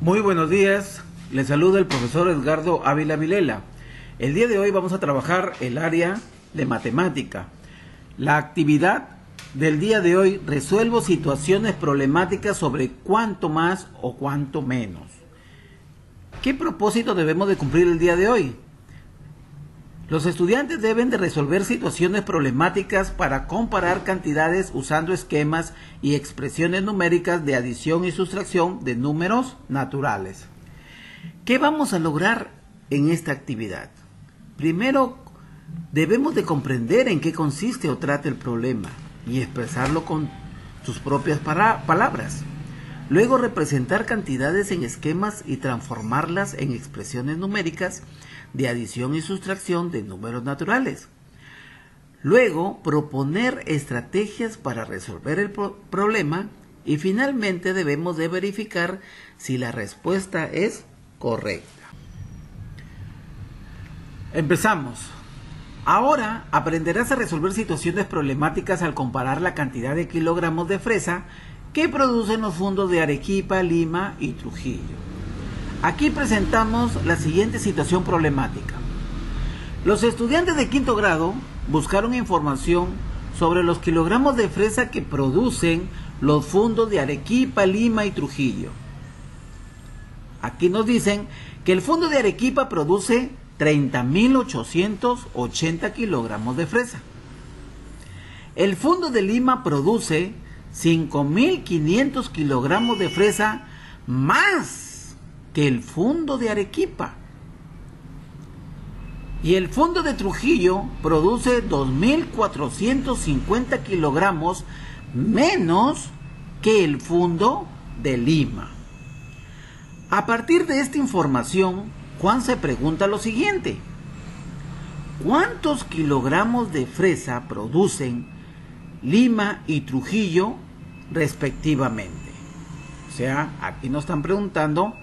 Muy buenos días, les saluda el profesor Edgardo Ávila Vilela. El día de hoy vamos a trabajar el área de matemática. La actividad del día de hoy: resuelvo situaciones problemáticas sobre cuánto más o cuánto menos. ¿Qué propósito debemos de cumplir el día de hoy? Los estudiantes deben de resolver situaciones problemáticas para comparar cantidades usando esquemas y expresiones numéricas de adición y sustracción de números naturales. ¿Qué vamos a lograr en esta actividad? Primero, debemos de comprender en qué consiste o trata el problema y expresarlo con sus propias palabras. Luego, representar cantidades en esquemas y transformarlas en expresiones numéricas de adición y sustracción de números naturales. Luego, proponer estrategias para resolver el problema y finalmente debemos de verificar si la respuesta es correcta. Empezamos. Ahora aprenderás a resolver situaciones problemáticas al comparar la cantidad de kilogramos de fresa que producen los fundos de Arequipa, Lima y Trujillo. Aquí presentamos la siguiente situación problemática. Los estudiantes de quinto grado buscaron información sobre los kilogramos de fresa que producen los fundos de Arequipa, Lima y Trujillo. Aquí nos dicen que el fundo de Arequipa produce 30.880 kilogramos de fresa. El fundo de Lima produce 5.500 kilogramos de fresa más que el fundo de Arequipa. Y el fundo de Trujillo produce 2.450 kilogramos menos que el fundo de Lima. A partir de esta información, Juan se pregunta lo siguiente: ¿cuántos kilogramos de fresa producen Lima y Trujillo respectivamente? O sea, aquí nos están preguntando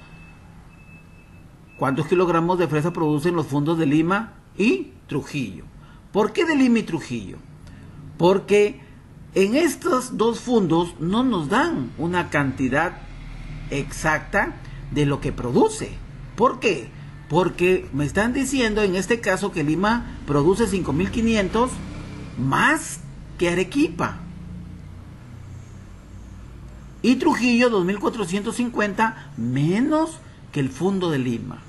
¿cuántos kilogramos de fresa producen los fundos de Lima y Trujillo? ¿Por qué de Lima y Trujillo? Porque en estos dos fundos no nos dan una cantidad exacta de lo que produce. ¿Por qué? Porque me están diciendo en este caso que Lima produce 5.500 más que Arequipa. Y Trujillo 2.450 menos que el fundo de Lima.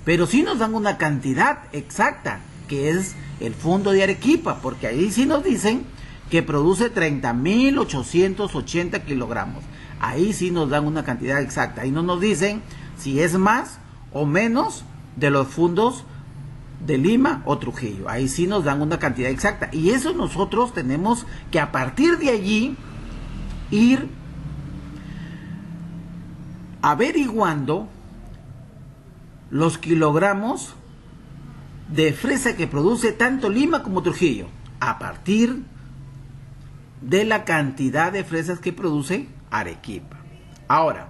Pero sí nos dan una cantidad exacta, que es el fundo de Arequipa, porque ahí sí nos dicen que produce 30.880 kilogramos. Ahí sí nos dan una cantidad exacta. Ahí no nos dicen si es más o menos de los fundos de Lima o Trujillo. Ahí sí nos dan una cantidad exacta. Y eso nosotros tenemos que a partir de allí ir averiguando los kilogramos de fresa que produce tanto Lima como Trujillo a partir de la cantidad de fresas que produce Arequipa. Ahora,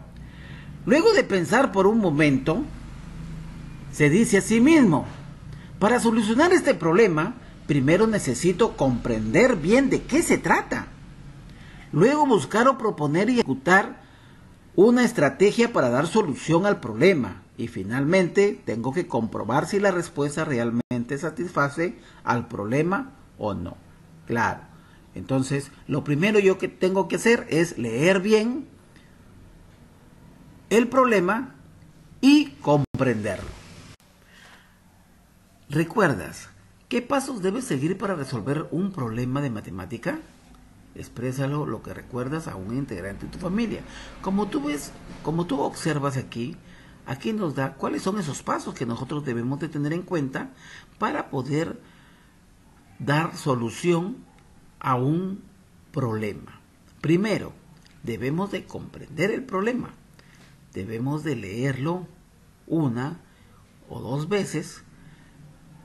luego de pensar por un momento, se dice a sí mismo: para solucionar este problema, primero necesito comprender bien de qué se trata. Luego buscar o proponer y ejecutar una estrategia para dar solución al problema. Y finalmente tengo que comprobar si la respuesta realmente satisface al problema o no. Claro. Entonces, lo primero yo que tengo que hacer es leer bien el problema y comprenderlo. ¿Recuerdas qué pasos debes seguir para resolver un problema de matemática? Exprésalo lo que recuerdas a un integrante de tu familia. Como tú observas aquí nos da cuáles son esos pasos que nosotros debemos de tener en cuenta para poder dar solución a un problema. Primero, debemos de comprender el problema. Debemos de leerlo una o dos veces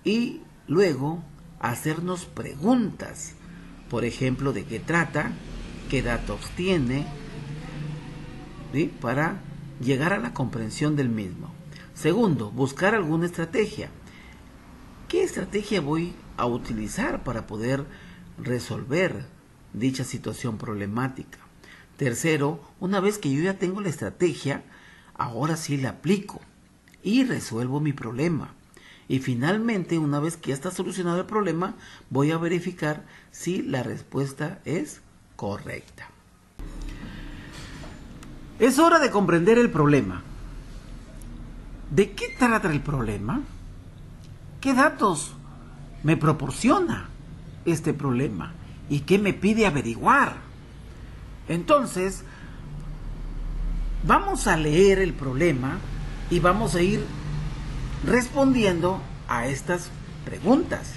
y luego hacernos preguntas. Por ejemplo, de qué trata, qué datos tiene, ¿sí?, para llegar a la comprensión del mismo. Segundo, buscar alguna estrategia. ¿Qué estrategia voy a utilizar para poder resolver dicha situación problemática? Tercero, una vez que yo ya tengo la estrategia, ahora sí le aplico y resuelvo mi problema. Y finalmente, una vez que ya está solucionado el problema, voy a verificar si la respuesta es correcta. Es hora de comprender el problema. ¿De qué trata el problema? ¿Qué datos me proporciona este problema? ¿Y qué me pide averiguar? Entonces, vamos a leer el problema y vamos a ir respondiendo a estas preguntas.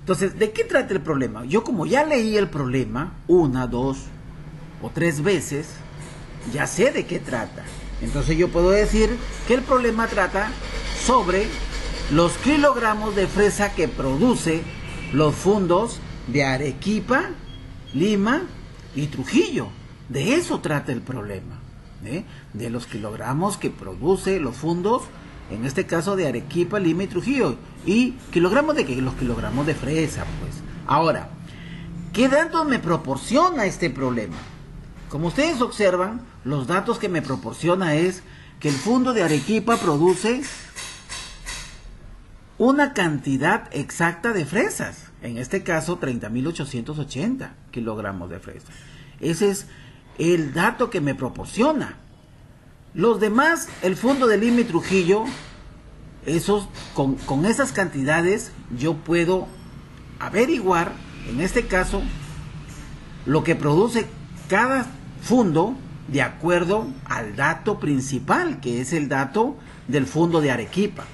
Entonces, ¿de qué trata el problema? Yo, como ya leí el problema 1, 2 o 3 veces, ya sé de qué trata. Entonces yo puedo decir que el problema trata sobre los kilogramos de fresa que produce los fundos de Arequipa, Lima y Trujillo. De eso trata el problema, de los kilogramos que produce los fundos, en este caso de Arequipa, Lima y Trujillo. ¿Y kilogramos de qué? Los kilogramos de fresa, pues. Ahora, ¿qué datos me proporciona este problema? Como ustedes observan, los datos que me proporciona es que el fundo de Arequipa produce una cantidad exacta de fresas. En este caso, 30.880 kilogramos de fresas. Ese es el dato que me proporciona. Los demás, el fundo de Lima y Trujillo, con esas cantidades yo puedo averiguar, en este caso, lo que produce cada fundo de acuerdo al dato principal, que es el dato del fundo de Arequipa.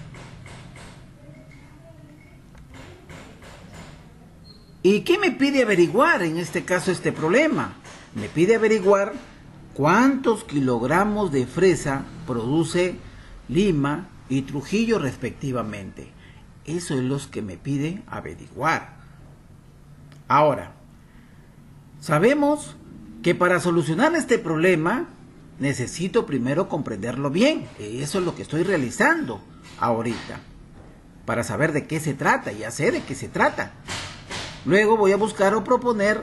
¿Y qué me pide averiguar en este caso este problema? Me pide averiguar cuántos kilogramos de fresa produce Lima y Trujillo respectivamente. Eso es lo que me pide averiguar. Ahora, sabemos que para solucionar este problema necesito primero comprenderlo bien. Eso es lo que estoy realizando ahorita, para saber de qué se trata. Ya sé de qué se trata. Luego voy a buscar o proponer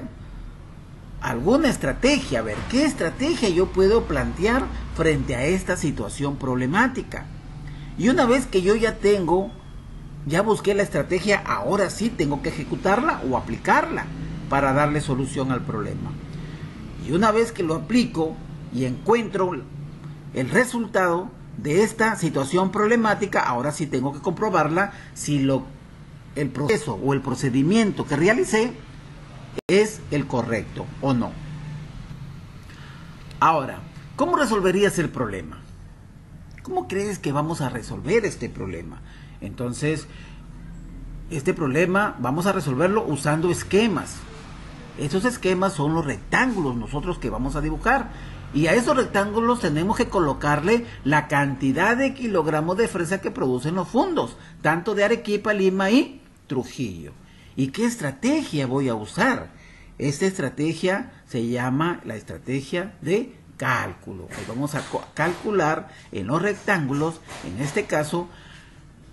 alguna estrategia, a ver qué estrategia yo puedo plantear frente a esta situación problemática. Y una vez que yo ya busqué la estrategia, ahora sí tengo que ejecutarla o aplicarla para darle solución al problema. Y una vez que lo aplico y encuentro el resultado de esta situación problemática, ahora sí tengo que comprobarla si el proceso o el procedimiento que realicé es el correcto o no. Ahora, ¿cómo resolverías el problema? ¿Cómo crees que vamos a resolver este problema? Entonces, este problema vamos a resolverlo usando esquemas. Esos esquemas son los rectángulos nosotros que vamos a dibujar. Y a esos rectángulos tenemos que colocarle la cantidad de kilogramos de fresa que producen los fundos, tanto de Arequipa, Lima y Trujillo. ¿Y qué estrategia voy a usar? Esta estrategia se llama la estrategia de cálculo. Ahí vamos a calcular en los rectángulos, en este caso,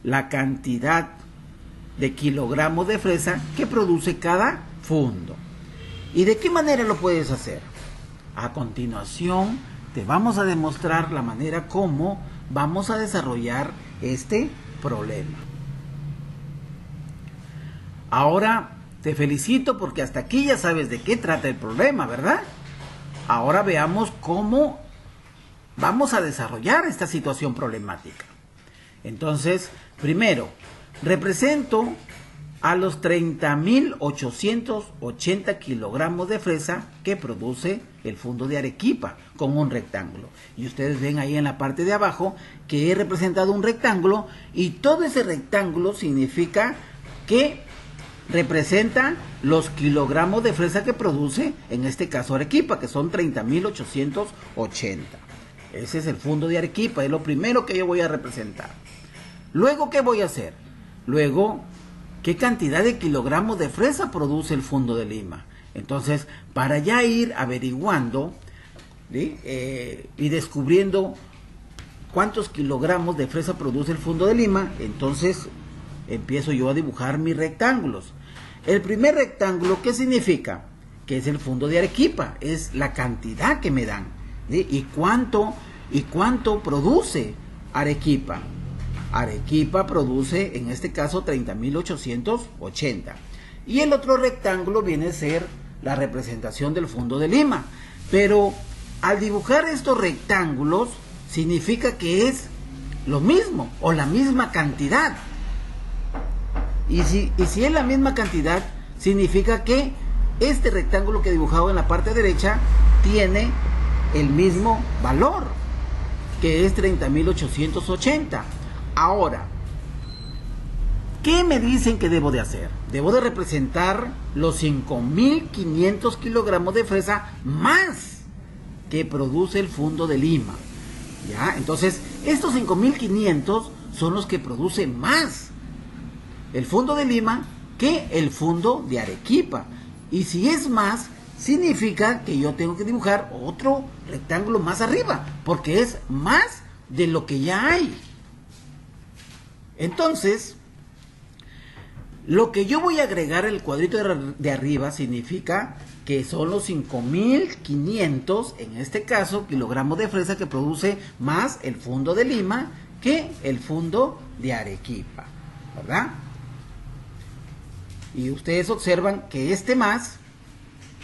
la cantidad de kilogramos de fresa que produce cada fundo. ¿Y de qué manera lo puedes hacer? A continuación te vamos a demostrar la manera como vamos a desarrollar este problema. Ahora te felicito porque hasta aquí ya sabes de qué trata el problema, ¿verdad? Ahora veamos cómo vamos a desarrollar esta situación problemática. Entonces, primero, represento a los 30.880 kilogramos de fresa que produce el fundo de Arequipa con un rectángulo. Y ustedes ven ahí en la parte de abajo que he representado un rectángulo y todo ese rectángulo significa que representa los kilogramos de fresa que produce, en este caso Arequipa, que son 30.880. Ese es el fundo de Arequipa, es lo primero que yo voy a representar. Luego, ¿qué voy a hacer? Luego, ¿qué cantidad de kilogramos de fresa produce el fundo de Lima? Entonces, para ya ir averiguando, ¿sí? Y descubriendo cuántos kilogramos de fresa produce el fundo de Lima, entonces empiezo yo a dibujar mis rectángulos. El primer rectángulo, ¿qué significa? Que es el fundo de Arequipa, es la cantidad que me dan, ¿sí? Y cuánto ¿Y cuánto produce Arequipa? Arequipa produce, en este caso, 30.880. Y el otro rectángulo viene a ser la representación del Fundo de Lima. Pero al dibujar estos rectángulos, significa que es lo mismo o la misma cantidad. Y si es la misma cantidad, significa que este rectángulo que he dibujado en la parte derecha tiene el mismo valor, que es 30.880. Ahora, ¿qué me dicen que debo de hacer? Debo de representar los 5.500 kilogramos de fresa más que produce el Fundo de Lima. ¿Ya? Entonces, estos 5.500 son los que produce más el Fundo de Lima que el Fundo de Arequipa. Y si es más, significa que yo tengo que dibujar otro rectángulo más arriba, porque es más de lo que ya hay. Entonces, lo que yo voy a agregar al cuadrito de arriba significa que son los 5.500, en este caso, kilogramos de fresa que produce más el Fundo de Lima que el Fundo de Arequipa, ¿verdad? Y ustedes observan que este más,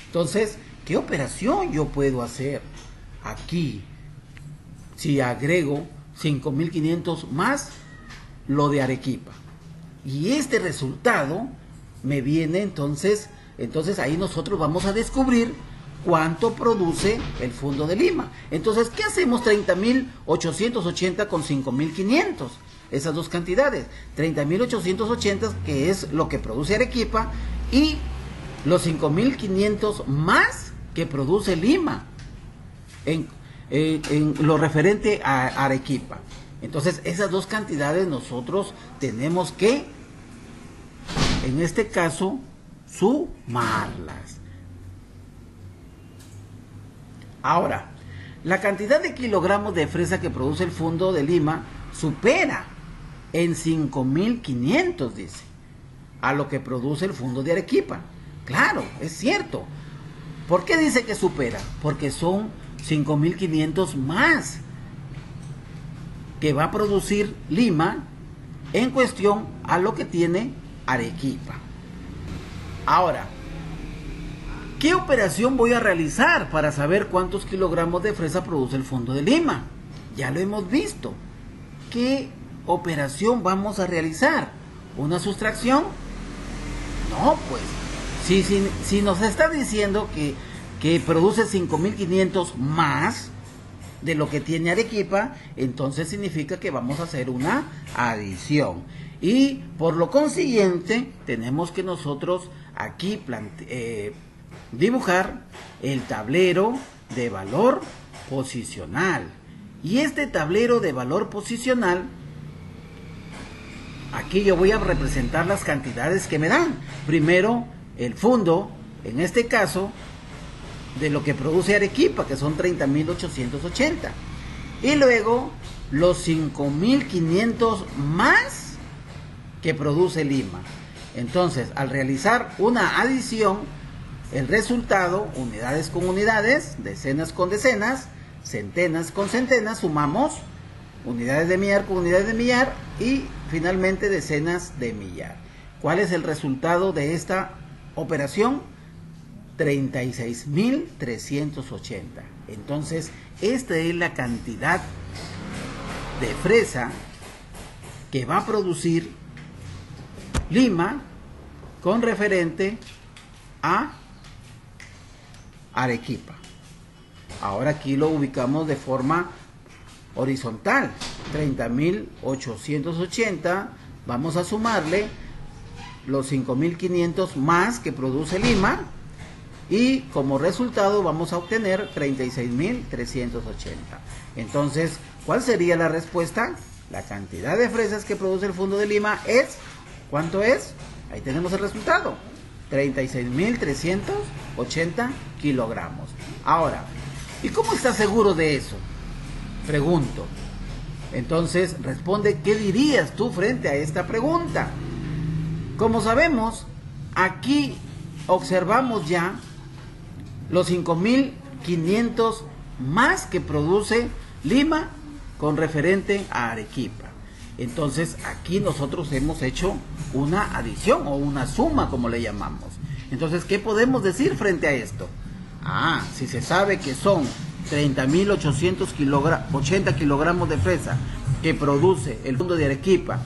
entonces, ¿qué operación yo puedo hacer aquí si agrego 5.500 más lo de Arequipa? Y este resultado me viene entonces ahí nosotros vamos a descubrir cuánto produce el Fundo de Lima. Entonces, ¿qué hacemos 30.880 con 5.500? Esas dos cantidades, 30.880 que es lo que produce Arequipa y los 5.500 más que produce Lima en lo referente a Arequipa. Entonces, esas dos cantidades nosotros tenemos que, en este caso, sumarlas. Ahora, la cantidad de kilogramos de fresa que produce el Fundo de Lima supera en 5.500, dice, a lo que produce el Fundo de Arequipa. Claro, es cierto. ¿Por qué dice que supera? Porque son 5.500 más que va a producir Lima en cuestión a lo que tiene Arequipa. Ahora, ¿qué operación voy a realizar para saber cuántos kilogramos de fresa produce el Fundo de Lima? Ya lo hemos visto. ¿Qué operación vamos a realizar? ¿Una sustracción? No, pues, si nos está diciendo que produce 5.500 más de lo que tiene Arequipa, entonces significa que vamos a hacer una adición. Y por lo consiguiente, tenemos que nosotros aquí dibujar el tablero de valor posicional. Y este tablero de valor posicional, aquí yo voy a representar las cantidades que me dan. Primero, el fundo, en este caso, de lo que produce Arequipa, que son 30.880. Y luego, los 5.500 más que produce Lima. Entonces, al realizar una adición, el resultado, unidades con unidades, decenas con decenas, centenas con centenas, sumamos unidades de millar con unidades de millar y finalmente decenas de millar. ¿Cuál es el resultado de esta operación? 36.380. Entonces, esta es la cantidad de fresa que va a producir Lima con referente a Arequipa. Ahora aquí lo ubicamos de forma horizontal. 30.880. Vamos a sumarle los 5.500 más que produce Lima. Y como resultado vamos a obtener 36.380. Entonces, ¿cuál sería la respuesta? La cantidad de fresas que produce el Fundo de Lima es, ¿cuánto es? Ahí tenemos el resultado, 36.380 kilogramos. Ahora, ¿y cómo estás seguro de eso? Pregunto. Entonces, responde, ¿qué dirías tú frente a esta pregunta? Como sabemos, aquí observamos ya los 5.500 más que produce Lima con referente a Arequipa. Entonces aquí nosotros hemos hecho una adición o una suma, como le llamamos. Entonces, ¿qué podemos decir frente a esto? Si se sabe que son 30.880 kilogramos de fresa que produce el Fundo de Arequipa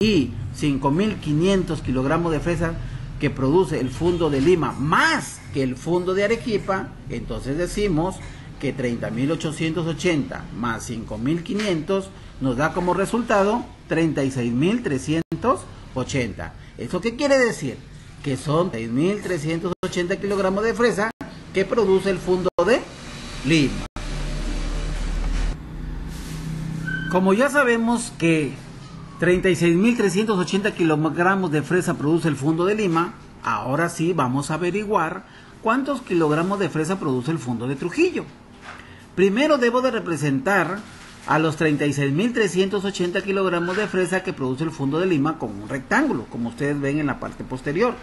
y 5.500 kilogramos de fresa que produce el Fundo de Lima más que el Fundo de Arequipa, entonces decimos que 30.880 más 5.500 nos da como resultado 36.380. ¿Eso qué quiere decir? Que son 6.380 kilogramos de fresa que produce el Fundo de Lima. Como ya sabemos que 36.380 kilogramos de fresa produce el Fundo de Lima, ahora sí vamos a averiguar cuántos kilogramos de fresa produce el Fundo de Trujillo. Primero debo de representar a los 36.380 kilogramos de fresa que produce el Fundo de Lima con un rectángulo, como ustedes ven en la parte posterior.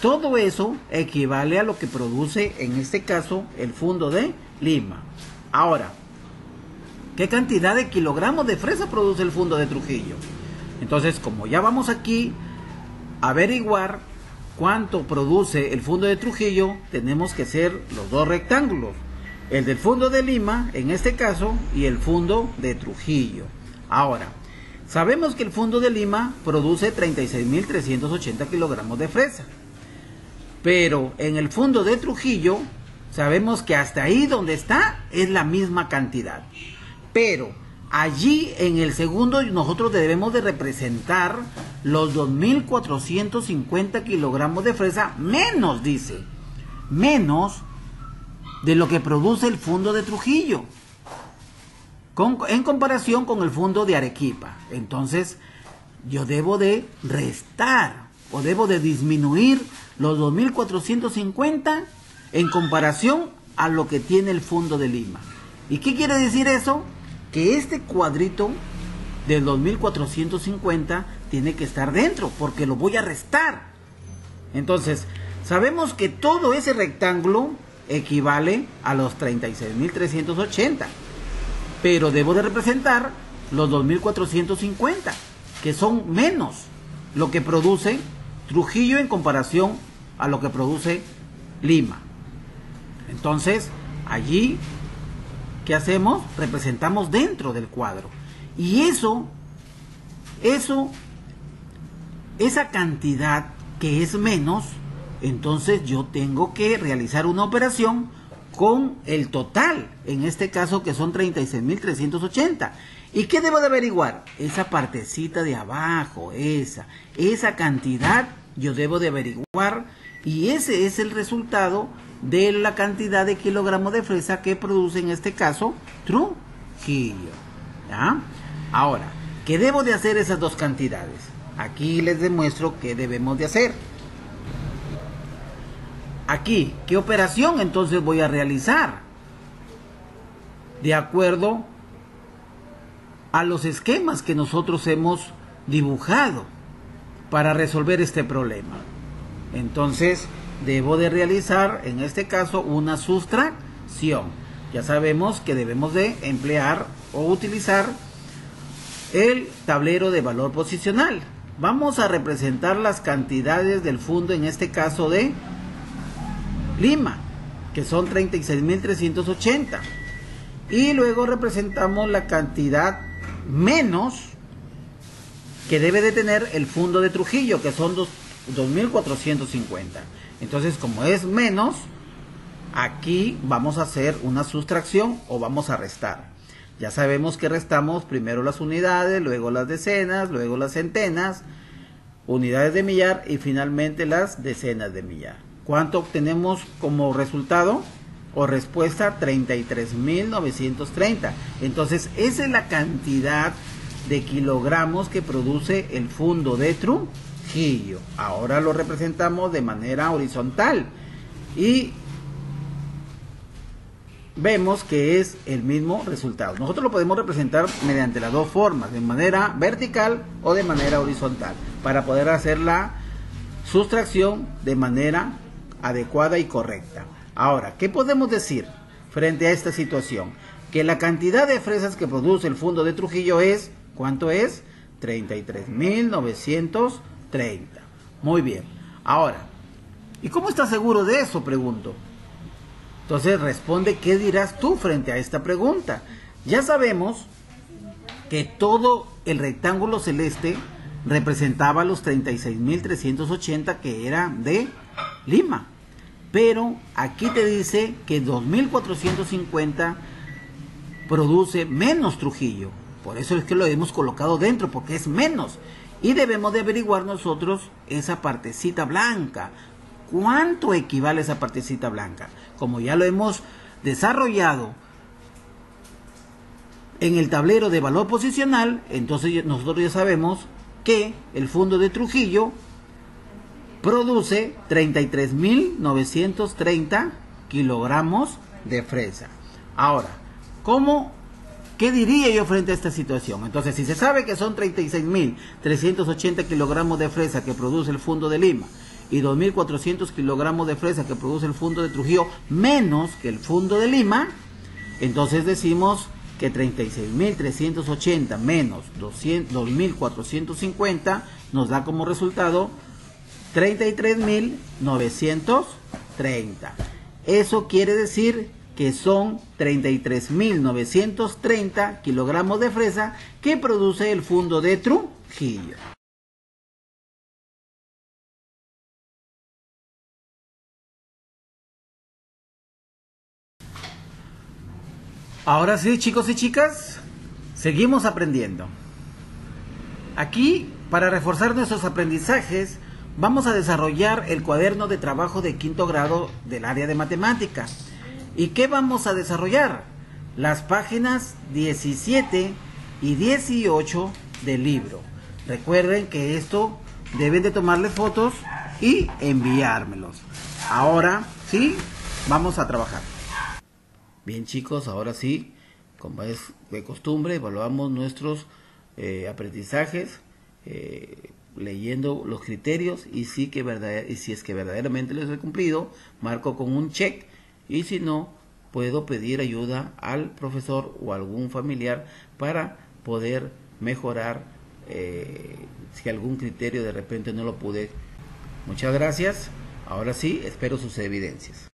Todo eso equivale a lo que produce, en este caso, el Fundo de Lima. Ahora, ¿qué cantidad de kilogramos de fresa produce el Fundo de Trujillo? Entonces, como ya vamos aquí a averiguar cuánto produce el Fundo de Trujillo, tenemos que hacer los dos rectángulos. El del Fundo de Lima, en este caso, y el Fundo de Trujillo. Ahora, sabemos que el Fundo de Lima produce 36.380 kilogramos de fresa. Pero en el Fundo de Trujillo, sabemos que hasta ahí donde está es la misma cantidad. Pero allí en el segundo nosotros debemos de representar los 2.450 kilogramos de fresa menos, dice. Menos de lo que produce el Fundo de Trujillo en comparación con el Fundo de Arequipa. Entonces yo debo de restar o debo de disminuir los 2.450 en comparación a lo que tiene el Fundo de Lima. ¿Y qué quiere decir eso? Que este cuadrito del 2.450 tiene que estar dentro porque lo voy a restar. Entonces sabemos que todo ese rectángulo equivale a los 36.380, pero debo de representar los 2.450, que son menos lo que produce Trujillo en comparación a lo que produce Lima. Entonces allí, ¿qué hacemos? Representamos dentro del cuadro, y esa cantidad que es menos, entonces yo tengo que realizar una operación con el total, en este caso que son 36.380. ¿Y qué debo de averiguar? Esa partecita de abajo, esa cantidad yo debo de averiguar, y ese es el resultado de la cantidad de kilogramos de fresa que produce en este caso Trujillo. ¿Ya? Ahora, ¿qué debo de hacer esas dos cantidades? Aquí les demuestro qué debemos de hacer. Aquí, ¿qué operación entonces voy a realizar? De acuerdo a los esquemas que nosotros hemos dibujado para resolver este problema. Entonces, debo de realizar, en este caso, una sustracción. Ya sabemos que debemos de emplear o utilizar el tablero de valor posicional. Vamos a representar las cantidades del Fundo, en este caso de Lima, que son 36.380, y luego representamos la cantidad menos que debe de tener el Fundo de Trujillo, que son 2.450. Entonces, como es menos, aquí vamos a hacer una sustracción o vamos a restar. Ya sabemos que restamos primero las unidades, luego las decenas, luego las centenas, unidades de millar y finalmente las decenas de millar. ¿Cuánto obtenemos como resultado o respuesta? 33.930. Entonces, esa es la cantidad de kilogramos que produce el Fundo de Trujillo. Ahora lo representamos de manera horizontal y vemos que es el mismo resultado. Nosotros lo podemos representar mediante las dos formas, de manera vertical o de manera horizontal, para poder hacer la sustracción de manera adecuada y correcta. Ahora, ¿qué podemos decir frente a esta situación? que la cantidad de fresas que produce el Fundo de Trujillo es, ¿cuánto es? 33.930. Muy bien. Ahora, ¿y cómo estás seguro de eso? Pregunto. Entonces responde, ¿qué dirás tú frente a esta pregunta? Ya sabemos que todo el rectángulo celeste representaba los 36.380 que era de Lima. Pero aquí te dice que 2.450 produce menos Trujillo. Por eso es que lo hemos colocado dentro, porque es menos. Y debemos de averiguar nosotros esa partecita blanca. ¿Cuánto equivale esa partecita blanca? Como ya lo hemos desarrollado en el tablero de valor posicional, entonces nosotros ya sabemos que el Fundo de Trujillo produce 33.930 kilogramos de fresa. Ahora, ¿qué diría yo frente a esta situación? Entonces, si se sabe que son 36.380 kilogramos de fresa que produce el Fundo de Lima y 2.400 kilogramos de fresa que produce el Fundo de Trujillo menos que el Fundo de Lima, entonces decimos que 36.380 menos 2.450 nos da como resultado 33.930. Eso quiere decir que son 33.930 kilogramos de fresa que produce el Fundo de Trujillo. Ahora sí, chicos y chicas, seguimos aprendiendo. Aquí, para reforzar nuestros aprendizajes, vamos a desarrollar el cuaderno de trabajo de quinto grado del área de matemática. ¿Y qué vamos a desarrollar? Las páginas 17 y 18 del libro. Recuerden que esto deben de tomarle fotos y enviármelos. Ahora sí, vamos a trabajar. Bien, chicos, ahora sí, como es de costumbre, evaluamos nuestros aprendizajes leyendo los criterios y si es que verdaderamente los he cumplido, marco con un check, y si no, puedo pedir ayuda al profesor o a algún familiar para poder mejorar si algún criterio de repente no lo pude. Muchas gracias. Ahora sí, espero sus evidencias.